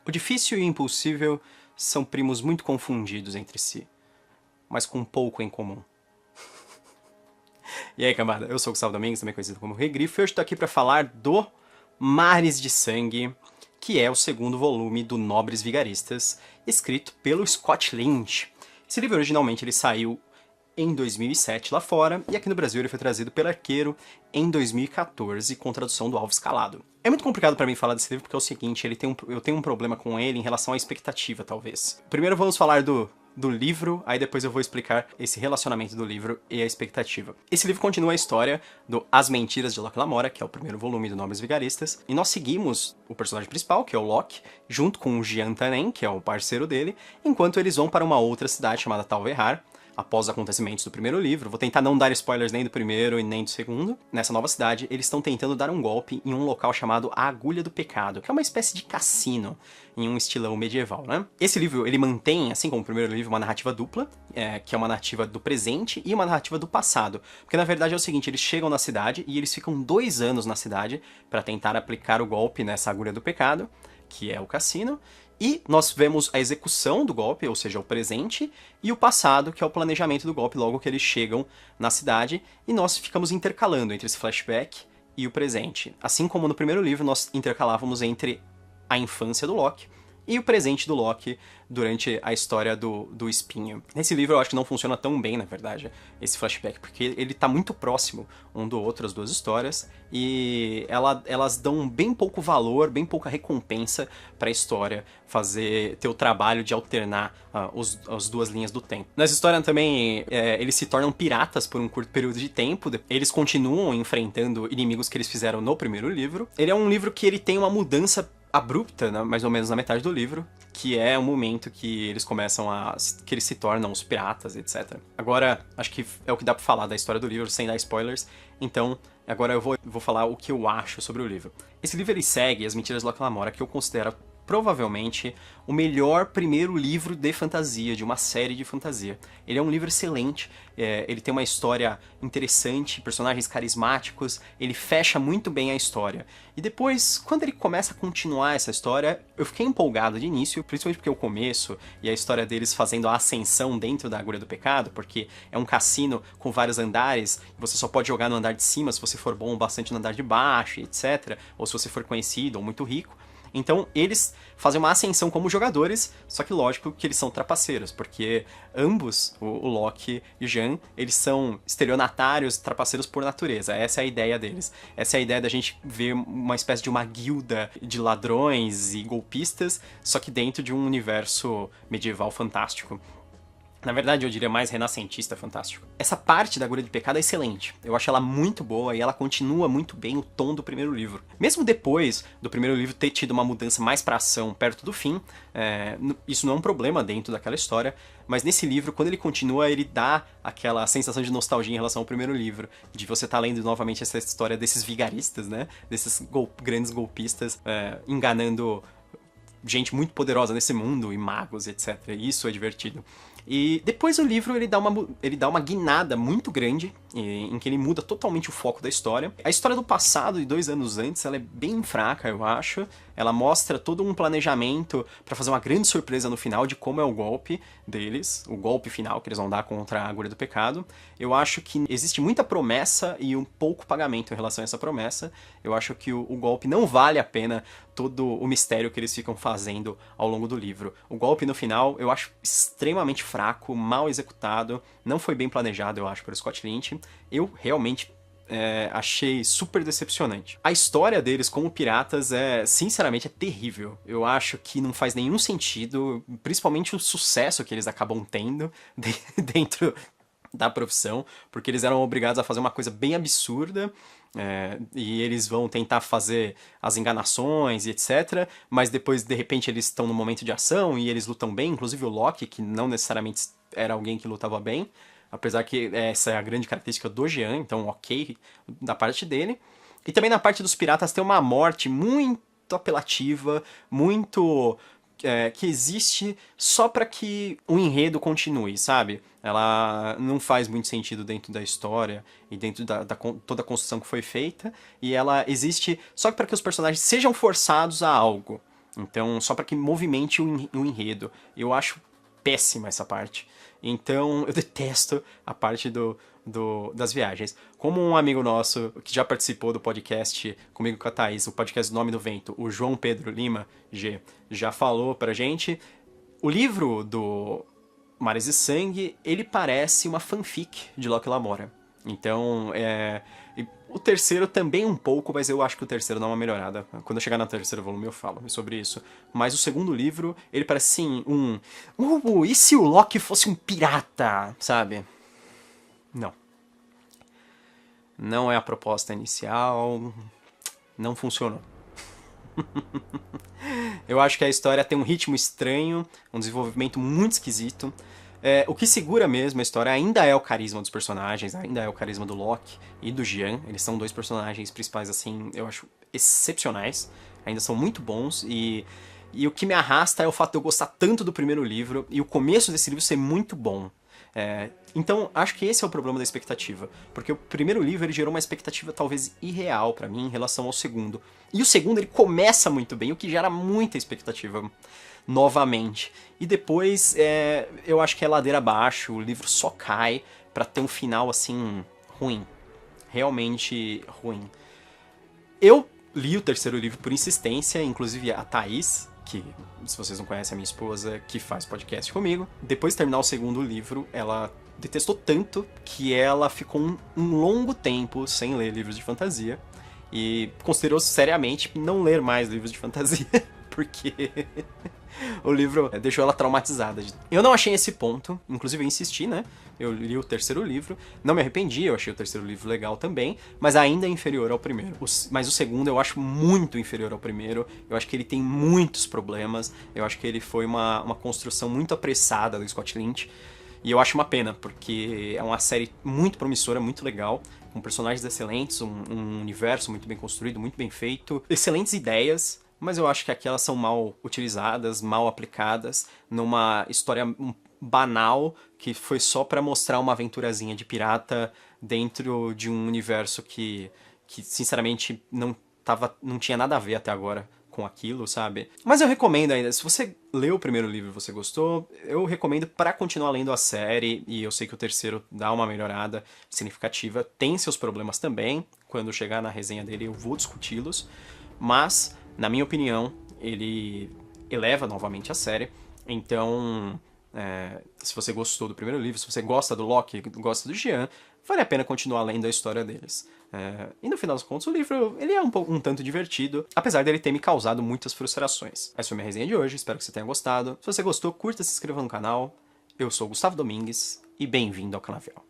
O difícil e o impossível são primos muito confundidos entre si, mas com pouco em comum. E aí, camada, eu sou o Gustavo Domingues, também conhecido como Regrifo, e hoje estou aqui para falar do Mares de Sangue, que é o segundo volume do Nobres Vigaristas, escrito pelo Scott Lynch. Esse livro originalmente ele saiu em 2007 lá fora, e aqui no Brasil ele foi trazido pelo Arqueiro em 2014, com tradução do Alves Calado. É muito complicado pra mim falar desse livro porque é o seguinte, eu tenho um problema com ele em relação à expectativa, talvez. Primeiro vamos falar do livro, aí depois eu vou explicar esse relacionamento do livro e a expectativa. Esse livro continua a história do As Mentiras de Locke Lamora, que é o primeiro volume do Nobres Vigaristas, e nós seguimos o personagem principal, que é o Locke, junto com o Jean Tannen, que é o parceiro dele, enquanto eles vão para uma outra cidade chamada Talverhar, após os acontecimentos do primeiro livro. Vou tentar não dar spoilers nem do primeiro e nem do segundo. Nessa nova cidade, eles estão tentando dar um golpe em um local chamado A Agulha do Pecado, que é uma espécie de cassino em um estilão medieval, né? Esse livro, ele mantém, assim como o primeiro livro, uma narrativa dupla, que é uma narrativa do presente e uma narrativa do passado. Porque, na verdade, é o seguinte, eles chegam na cidade e eles ficam 2 anos na cidade para tentar aplicar o golpe nessa Agulha do Pecado, que é o cassino, e nós vemos a execução do golpe, ou seja, o presente, e o passado, que é o planejamento do golpe logo que eles chegam na cidade, e nós ficamos intercalando entre esse flashback e o presente. Assim como no primeiro livro, nós intercalávamos entre a infância do Locke e o presente do Locke durante a história do Espinho. Nesse livro eu acho que não funciona tão bem, na verdade, esse flashback, porque ele tá muito próximo um do outro, as duas histórias, e elas dão bem pouco valor, bem pouca recompensa pra história ter o trabalho de alternar as duas linhas do tempo. Nessa história também, eles se tornam piratas por um curto período de tempo, eles continuam enfrentando inimigos que eles fizeram no primeiro livro. Ele é um livro que ele tem uma mudança abrupta, né, mais ou menos na metade do livro, que é o momento que eles começam que eles se tornam os piratas, etc. Agora, acho que é o que dá pra falar da história do livro, sem dar spoilers, então agora eu vou falar o que eu acho sobre o livro. Esse livro ele segue As Mentiras de Locke Lamora, que eu considero provavelmente o melhor primeiro livro de fantasia, de uma série de fantasia. Ele é um livro excelente, ele tem uma história interessante, personagens carismáticos, ele fecha muito bem a história. E depois, quando ele começa a continuar essa história, eu fiquei empolgado de início, principalmente porque o começo e a história deles fazendo a ascensão dentro da Agulha do Pecado, porque é um cassino com vários andares, você só pode jogar no andar de cima se você for bom bastante no andar de baixo, etc. Ou se você for conhecido ou muito rico. Então eles fazem uma ascensão como jogadores, só que lógico que eles são trapaceiros, porque ambos, o Locke e o Jean, eles são estelionatários, trapaceiros por natureza. Essa é a ideia deles. Essa é a ideia da gente ver uma espécie de uma guilda de ladrões e golpistas, só que dentro de um universo medieval fantástico. Na verdade, eu diria mais renascentista fantástico. Essa parte da Agulha de Pecado é excelente. Eu acho ela muito boa e ela continua muito bem o tom do primeiro livro. Mesmo depois do primeiro livro ter tido uma mudança mais pra ação perto do fim, isso não é um problema dentro daquela história, mas nesse livro, quando ele continua, ele dá aquela sensação de nostalgia em relação ao primeiro livro, de você estar lendo novamente essa história desses vigaristas, né? Desses grandes golpistas enganando gente muito poderosa nesse mundo, e magos, etc. Isso é divertido. E depois o livro ele dá uma guinada muito grande, em que ele muda totalmente o foco da história. A história do passado, de 2 anos antes, ela é bem fraca, eu acho. Ela mostra todo um planejamento pra fazer uma grande surpresa no final de como é o golpe deles, o golpe final que eles vão dar contra a Agulha do Pecado. Eu acho que existe muita promessa e um pouco pagamento em relação a essa promessa. Eu acho que o golpe não vale a pena todo o mistério que eles ficam fazendo ao longo do livro. O golpe no final eu acho extremamente fraco, mal executado, não foi bem planejado, eu acho, por Scott Lynch. Eu realmente achei super decepcionante. A história deles como piratas sinceramente, é terrível. Eu acho que não faz nenhum sentido, principalmente o sucesso que eles acabam tendo dentro da profissão, porque eles eram obrigados a fazer uma coisa bem absurda, e eles vão tentar fazer as enganações e etc, mas depois, de repente, eles estão no momento de ação e eles lutam bem, inclusive o Locke, que não necessariamente era alguém que lutava bem, apesar que essa é a grande característica do Jean, então ok da parte dele. E também na parte dos piratas tem uma morte muito apelativa, muito que existe só pra que o enredo continue, sabe? Ela não faz muito sentido dentro da história e dentro toda a construção que foi feita, e ela existe só para que os personagens sejam forçados a algo. Então, só para que movimente o enredo. Eu acho péssima essa parte. Então, eu detesto a parte das viagens. Como um amigo nosso, que já participou do podcast comigo com a Thaís, o podcast Nome do Vento, o João Pedro Lima, G, já falou pra gente, o livro do Mares de Sangue, ele parece uma fanfic de Locke Lamora. Então, o terceiro também um pouco, mas eu acho que o terceiro dá uma melhorada. Quando eu chegar no terceiro volume eu falo sobre isso. Mas o segundo livro, ele parece assim, e se o Locke fosse um pirata, sabe? Não. Não é a proposta inicial, não funcionou. Eu acho que a história tem um ritmo estranho, um desenvolvimento muito esquisito. O que segura mesmo a história ainda é o carisma dos personagens, ainda é o carisma do Locke e do Jean. Eles são dois personagens principais, assim, eu acho excepcionais. Ainda são muito bons e o que me arrasta é o fato de eu gostar tanto do primeiro livro e o começo desse livro ser muito bom. Então, acho que esse é o problema da expectativa. Porque o primeiro livro ele gerou uma expectativa talvez irreal pra mim em relação ao segundo. E o segundo ele começa muito bem, o que gera muita expectativa novamente. E depois, eu acho que é ladeira abaixo, o livro só cai pra ter um final assim, ruim. Realmente ruim. Eu li o terceiro livro por insistência, inclusive a Thaís, que, se vocês não conhecem, é a minha esposa, que faz podcast comigo. Depois de terminar o segundo livro, ela detestou tanto que ela ficou um longo tempo sem ler livros de fantasia e considerou seriamente não ler mais livros de fantasia, porque o livro deixou ela traumatizada. Eu não achei esse ponto, inclusive eu insisti, né? Eu li o terceiro livro, não me arrependi, eu achei o terceiro livro legal também, mas ainda é inferior ao primeiro. Mas o segundo eu acho muito inferior ao primeiro, eu acho que ele tem muitos problemas, eu acho que ele foi uma construção muito apressada do Scott Lynch, e eu acho uma pena, porque é uma série muito promissora, muito legal, com personagens excelentes, um universo muito bem construído, muito bem feito, excelentes ideias, mas eu acho que aqui elas são mal utilizadas, mal aplicadas, numa história banal, que foi só pra mostrar uma aventurazinha de pirata dentro de um universo que sinceramente não tinha nada a ver até agora com aquilo, sabe? Mas eu recomendo ainda, se você leu o primeiro livro e você gostou, eu recomendo pra continuar lendo a série, e eu sei que o terceiro dá uma melhorada significativa, tem seus problemas também, quando chegar na resenha dele eu vou discuti-los, mas, na minha opinião, ele eleva novamente a série, então, se você gostou do primeiro livro, se você gosta do Locke, gosta do Jean, vale a pena continuar lendo a história deles. E no final das contas, o livro ele é um tanto divertido, apesar dele ter me causado muitas frustrações. Essa foi a minha resenha de hoje, espero que você tenha gostado. Se você gostou, curta, se inscreva no canal. Eu sou o Gustavo Domingues e bem-vindo ao Canavial.